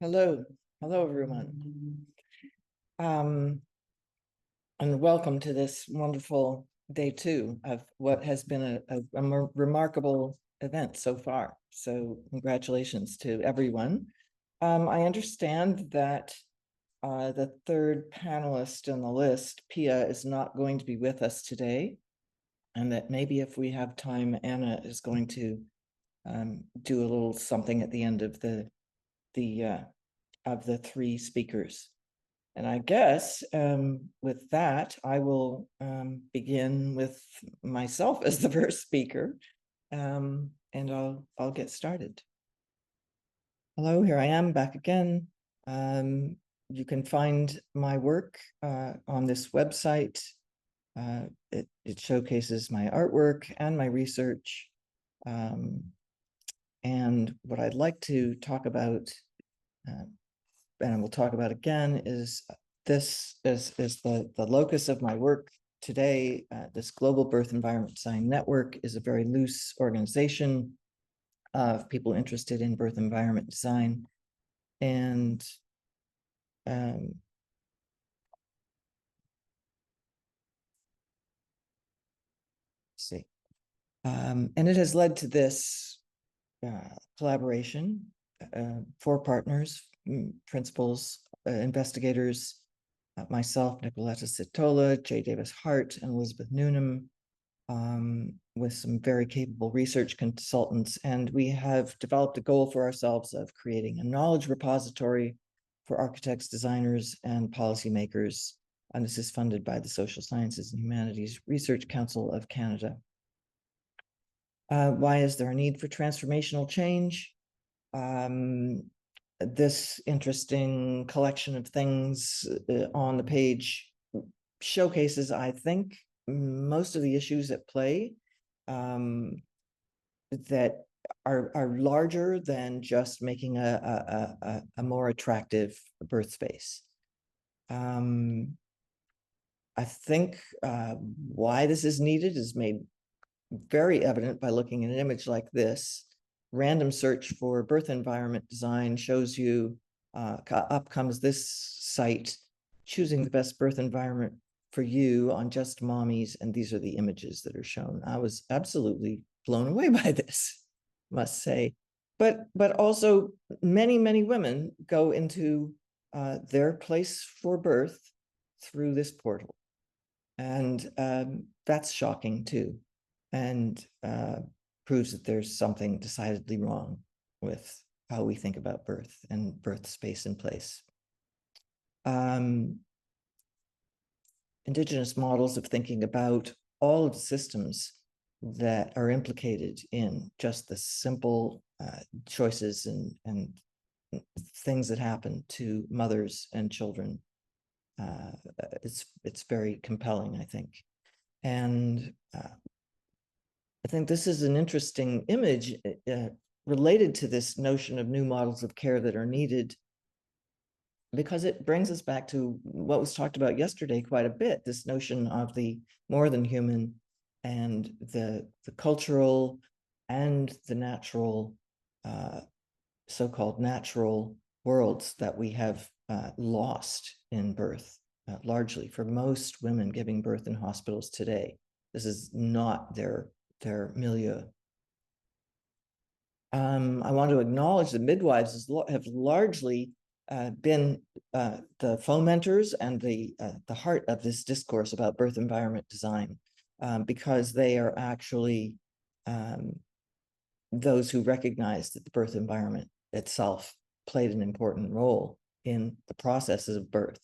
Hello, everyone. And welcome to this wonderful day 2 of what has been a remarkable event so far. So congratulations to everyone. I understand that the third panelist on the list, Pia, is not going to be with us today, and that maybe if we have time, Anna is going to do a little something at the end of the three speakers. And I guess with that, I will begin with myself as the first speaker, and I'll get started. Hello, here I am back again. You can find my work on this website. It showcases my artwork and my research. And what I'd like to talk about, and we'll talk about again, is this is the locus of my work today. This Global Birth Environment Design Network is a very loose organization of people interested in birth environment design. And and it has led to this collaboration, 4 partners, principals, investigators, myself, Nicoletta Sitola, Jay Davis Hart, and Elizabeth Noonan, with some very capable research consultants. And we have developed a goal for ourselves of creating a knowledge repository for architects, designers, and policymakers. And this is funded by the Social Sciences and Humanities Research Council of Canada. Why is there a need for transformational change? This interesting collection of things on the page showcases, I think, most of the issues at play that are larger than just making a more attractive birth space. I think why this is needed is made very evident by looking at an image like this. Random search for birth environment design shows you up comes this site, choosing the best birth environment for you on Just Mommies, and these are the images that are shown. I was absolutely blown away by this, must say. But also many women go into their place for birth through this portal. And that's shocking too, and proves that there's something decidedly wrong with how we think about birth and birth space and place. Indigenous models of thinking about all of the systems that are implicated in just the simple choices and things that happen to mothers and children. It's very compelling, I think. And I think this is an interesting image related to this notion of new models of care that are needed, because it brings us back to what was talked about yesterday quite a bit, this notion of the more than human and the cultural and the natural, so-called natural worlds that we have lost in birth, largely for most women giving birth in hospitals today. This is not their milieu. I want to acknowledge that midwives have largely been the fomenters and the heart of this discourse about birth environment design, because they are actually those who recognize that the birth environment itself played an important role in the processes of birth,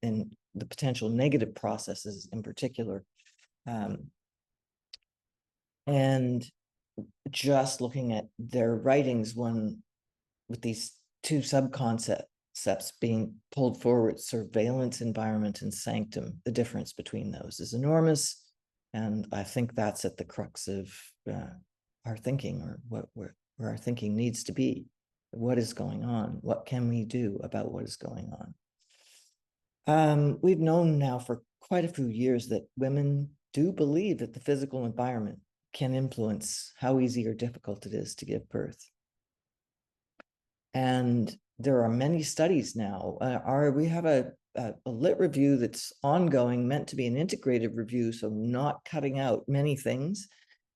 in the potential negative processes in particular. And just looking at their writings, one with these 2 sub-concepts being pulled forward, surveillance environment and sanctum, the difference between those is enormous. And I think that's at the crux of our thinking, or where our thinking needs to be. What is going on? What can we do about what is going on? We've known now for quite a few years that women do believe that the physical environment can influence how easy or difficult it is to give birth. And there are many studies now. We have a lit review that's ongoing, meant to be an integrated review, so not cutting out many things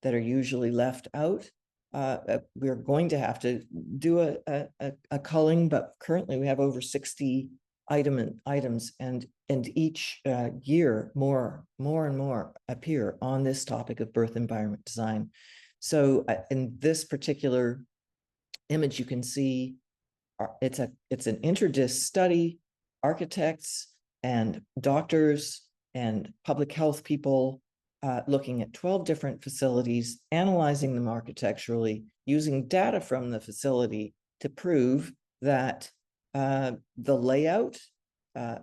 that are usually left out. We're going to have to do a culling, but currently we have over 60 items, and each year more and more appear on this topic of birth environment design. So in this particular image, you can see it's an interdisc study, architects and doctors and public health people looking at 12 different facilities, analyzing them architecturally, using data from the facility to prove that the layout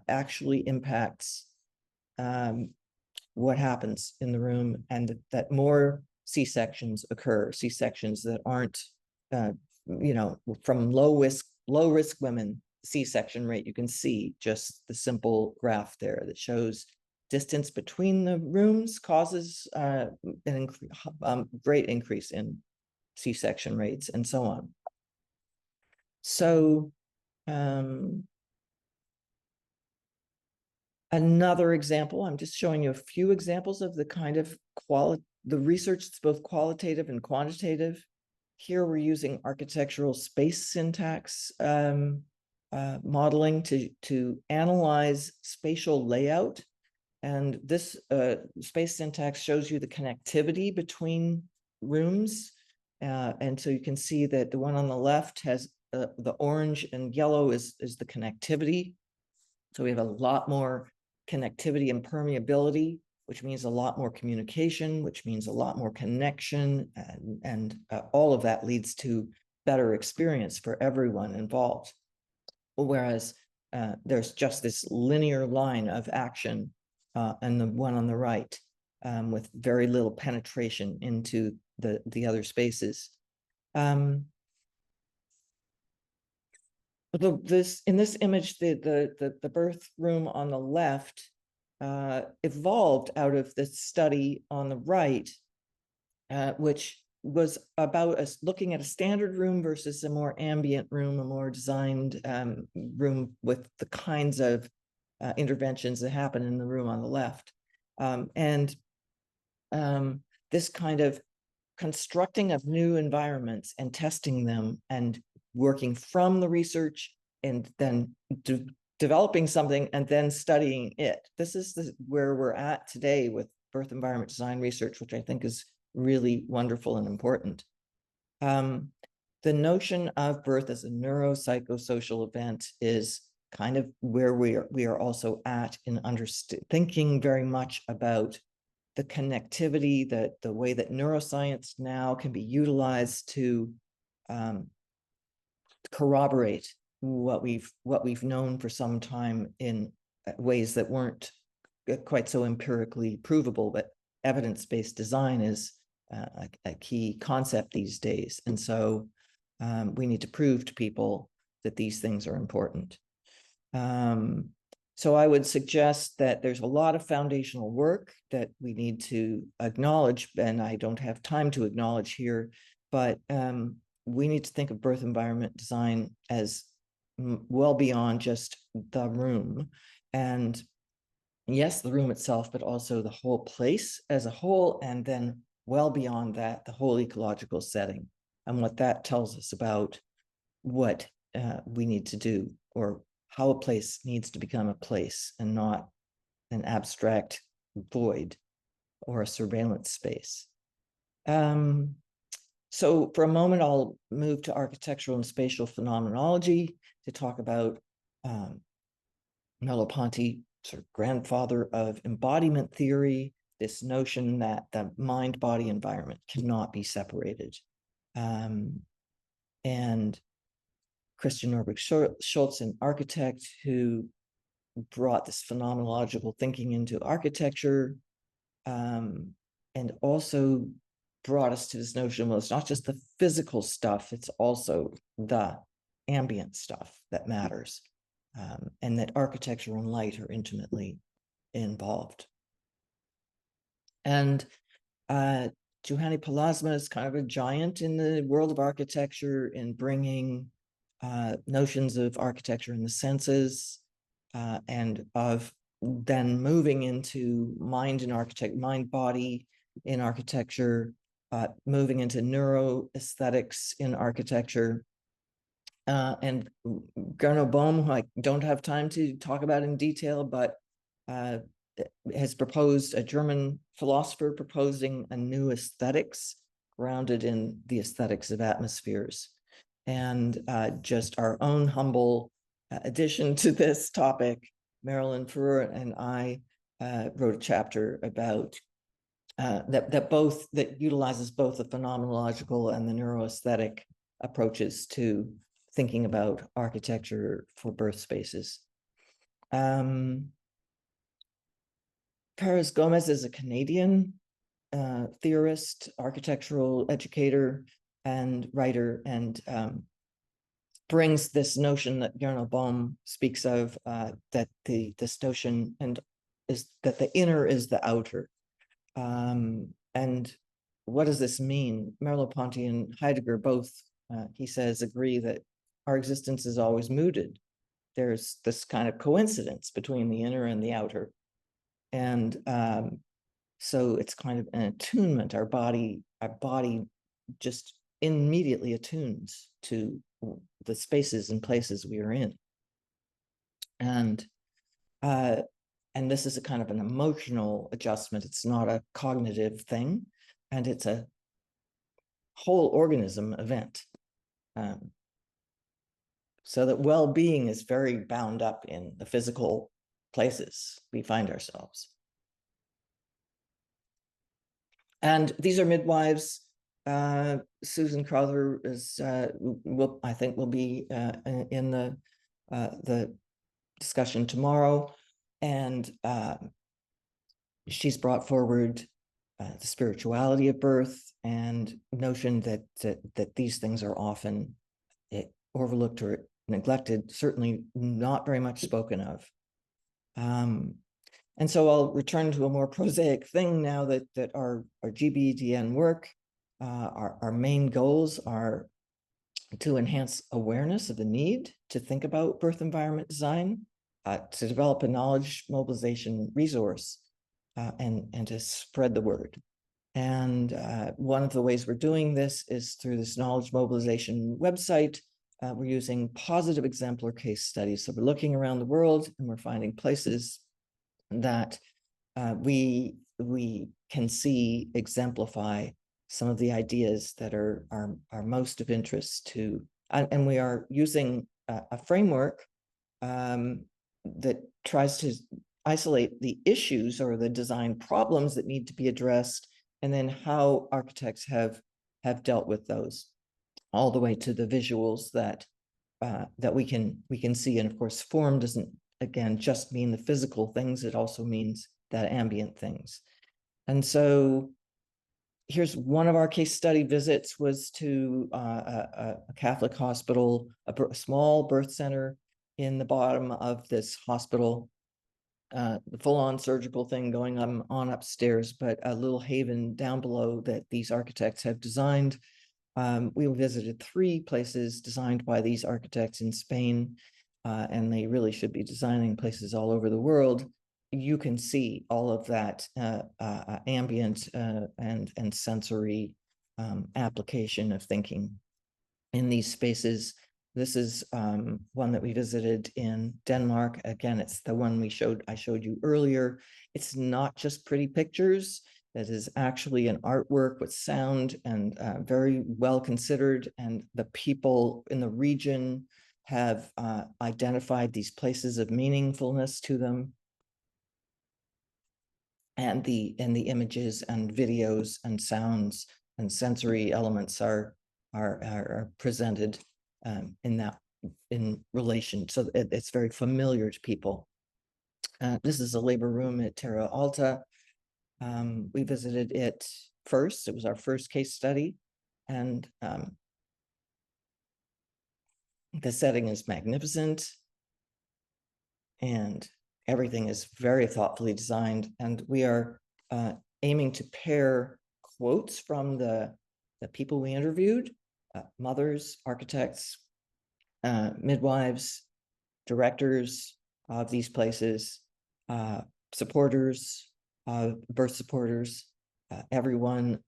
actually impacts what happens in the room, and that more C-sections occur, C-sections that aren't, from low risk women, C-section rate. You can see just the simple graph there that shows distance between the rooms causes great increase in C-section rates and so on. So another example, I'm just showing you a few examples of the kind of the research that's both qualitative and quantitative. Here we're using architectural space syntax modeling to analyze spatial layout. And this space syntax shows you the connectivity between rooms. And so you can see that the one on the left has the orange and yellow is the connectivity. So we have a lot more connectivity and permeability, which means a lot more communication, which means a lot more connection, and all of that leads to better experience for everyone involved. Whereas there's just this linear line of action, and the one on the right, with very little penetration into the other spaces. In this image, the birth room on the left evolved out of the study on the right, which was about us looking at a standard room versus a more ambient room, a more designed room with the kinds of interventions that happen in the room on the left. This kind of constructing of new environments and testing them and working from the research and then developing something and then studying it. This is where we're at today with birth environment design research, which I think is really wonderful and important. The notion of birth as a neuropsychosocial event is kind of where we are also at in thinking very much about the connectivity, that the way that neuroscience now can be utilized to corroborate what we've known for some time in ways that weren't quite so empirically provable, but evidence-based design is a key concept these days. And so we need to prove to people that these things are important. So I would suggest that there's a lot of foundational work that we need to acknowledge, and I don't have time to acknowledge here, but we need to think of birth environment design as well beyond just the room. And yes, the room itself, but also the whole place as a whole, and then well beyond that, the whole ecological setting and what that tells us about what we need to do, or how a place needs to become a place and not an abstract void or a surveillance space. So for a moment, I'll move to architectural and spatial phenomenology to talk about Merleau-Ponty, sort of grandfather of embodiment theory, this notion that the mind-body environment cannot be separated. And Christian Norberg Schultz, an architect who brought this phenomenological thinking into architecture, and also brought us to this notion, well, it's not just the physical stuff, it's also the ambient stuff that matters, and that architecture and light are intimately involved. And Juhani Pallasmaa is kind of a giant in the world of architecture in bringing notions of architecture in the senses, and of then moving into mind and mind body in architecture, moving into neuroaesthetics in architecture. And Gernot Bohm, who I don't have time to talk about in detail, but has proposed, a German philosopher proposing a new aesthetics grounded in the aesthetics of atmospheres. And just our own humble addition to this topic, Marilyn Ferrer and I wrote a chapter about that utilizes both the phenomenological and the neuroaesthetic approaches to thinking about architecture for birth spaces. Paris Gomez is a Canadian theorist, architectural educator, and writer, and brings this notion that Gernot Bohm speaks of, that this notion and is that the inner is the outer. And what does this mean? Merleau-Ponty and Heidegger both, he says, agree that our existence is always mooted. There's this kind of coincidence between the inner and the outer. And so it's kind of an attunement. Our body just immediately attunes to the spaces and places we are in. And this is a kind of an emotional adjustment. It's not a cognitive thing, and it's a whole organism event. So that well-being is very bound up in the physical places we find ourselves. And these are midwives. Susan Crowther is, I think will be in the discussion tomorrow. And she's brought forward the spirituality of birth and notion that these things are often overlooked or neglected, certainly not very much spoken of. And so I'll return to a more prosaic thing now that our GBDN work, our main goals are to enhance awareness of the need to think about birth environment design, to develop a knowledge mobilization resource, and to spread the word. And one of the ways we're doing this is through this knowledge mobilization website. We're using positive exemplar case studies. So we're looking around the world and we're finding places that we can see exemplify some of the ideas that are most of interest to, and we are using a framework that tries to isolate the issues or the design problems that need to be addressed, and then how architects have dealt with those, all the way to the visuals that we can see. And of course, form doesn't, again, just mean the physical things, it also means that ambient things. And so here's one of our case study visits, was to a Catholic hospital, a small birth center in the bottom of this hospital, the full-on surgical thing going on upstairs, but a little haven down below that these architects have designed. We visited 3 places designed by these architects in Spain, and they really should be designing places all over the world. You can see all of that ambient and sensory application of thinking in these spaces. This is one that we visited in Denmark. Again, it's the one I showed you earlier. It's not just pretty pictures. That is actually an artwork with sound and very well considered. And the people in the region have identified these places of meaningfulness to them. And the images and videos and sounds and sensory elements are presented in relation, so it's very familiar to people. This is a labor room at Terra Alta. We visited it first. It was our first case study, and the setting is magnificent, and everything is very thoughtfully designed. And we are aiming to pair quotes from the people we interviewed, mothers, architects, midwives, directors of these places, supporters, birth supporters, everyone,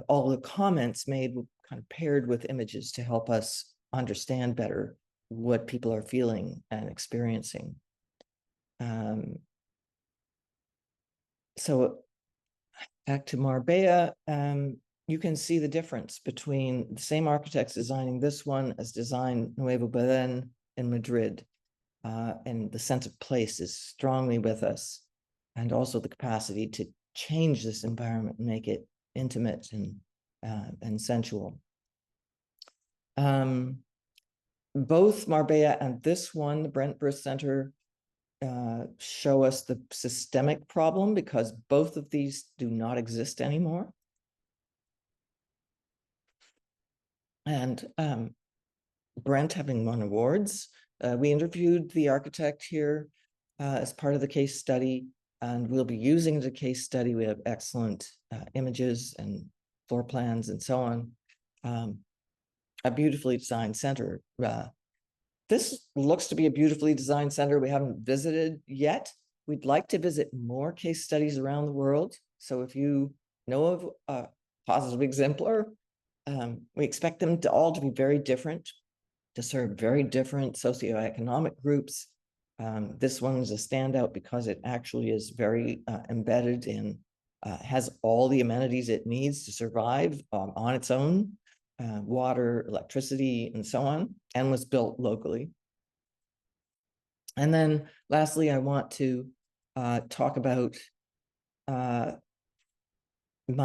all the comments made kind of paired with images to help us understand better what people are feeling and experiencing. So back to Marbella, you can see the difference between the same architects designing this one as design Nuevo Belén in Madrid. And the sense of place is strongly with us, and also the capacity to change this environment and make it intimate and sensual. Both Marbella and this one, the Brent Birth Center, show us the systemic problem because both of these do not exist anymore. And Brent having won awards, we interviewed the architect here as part of the case study, and we'll be using the case study. We have excellent images and floor plans and so on. A beautifully designed center. This looks to be a beautifully designed center we haven't visited yet. We'd like to visit more case studies around the world. So if you know of a positive exemplar, we expect them to all to be very different, to serve very different socioeconomic groups. This one is a standout because it actually is very embedded in, has all the amenities it needs to survive on its own, water, electricity, and so on, and was built locally. And then lastly, I want to talk about my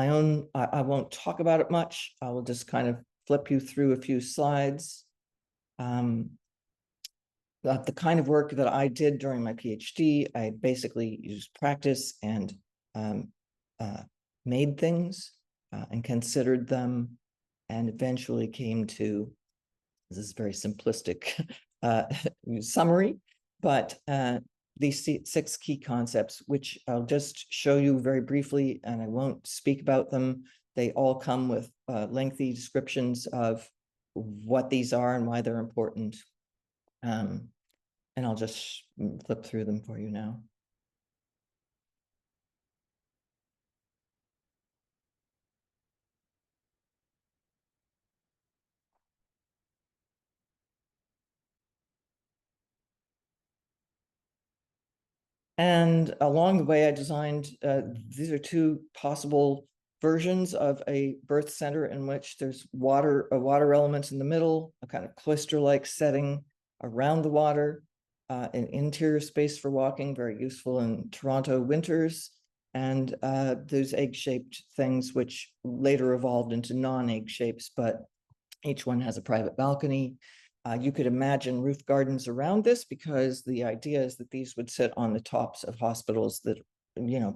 own, I won't talk about it much. I will just kind of flip you through a few slides. The kind of work that I did during my PhD, I basically used practice and made things and considered them, and eventually came to, this is very simplistic summary, but these 6 key concepts, which I'll just show you very briefly, and I won't speak about them. They all come with lengthy descriptions of what these are and why they're important. And I'll just flip through them for you now. And along the way, I designed, these are 2 possible versions of a birth center in which there's a water element in the middle, a kind of cloister-like setting around the water, an interior space for walking, very useful in Toronto winters, and those egg-shaped things which later evolved into non-egg shapes, but each one has a private balcony. You could imagine roof gardens around this because the idea is that these would sit on the tops of hospitals that,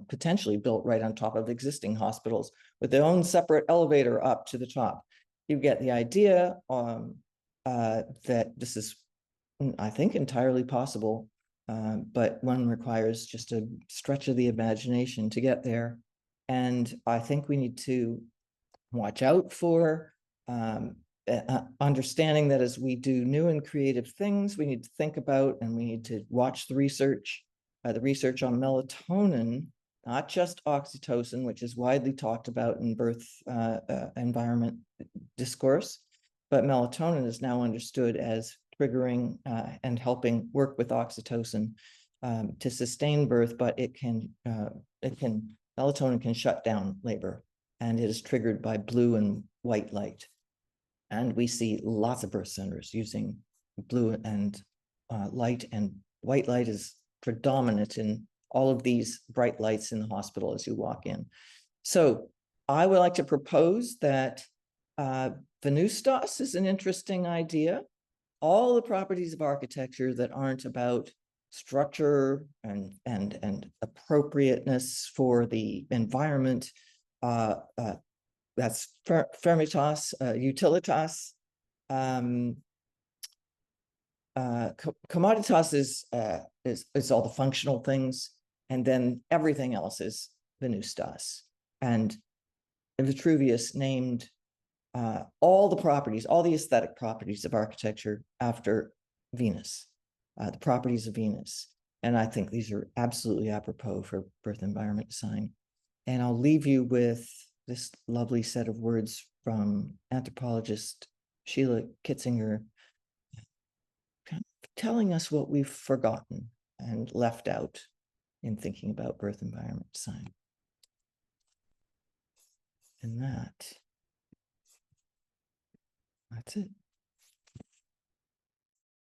potentially built right on top of existing hospitals with their own separate elevator up to the top. You get the idea that this is, I think, entirely possible, but one requires just a stretch of the imagination to get there. And I think we need to watch out for understanding that as we do new and creative things, we need to think about and we need to watch the research on melatonin, not just oxytocin, which is widely talked about in birth environment discourse, but melatonin is now understood as triggering and helping work with oxytocin to sustain birth, but melatonin can shut down labor, and it is triggered by blue and white light. And we see lots of birth centers using blue and light, and white light is predominant in all of these bright lights in the hospital as you walk in. So I would like to propose that Venustas is an interesting idea. All the properties of architecture that aren't about structure and appropriateness for the environment, that's Firmitas, Utilitas. Commoditas is all the functional things, and then everything else is Venustas. And Vitruvius named all the properties, all the aesthetic properties of architecture after Venus, the properties of Venus. And I think these are absolutely apropos for birth environment design. And I'll leave you with this lovely set of words from anthropologist Sheila Kitzinger, kind of telling us what we've forgotten and left out in thinking about birth environment design. And that's it.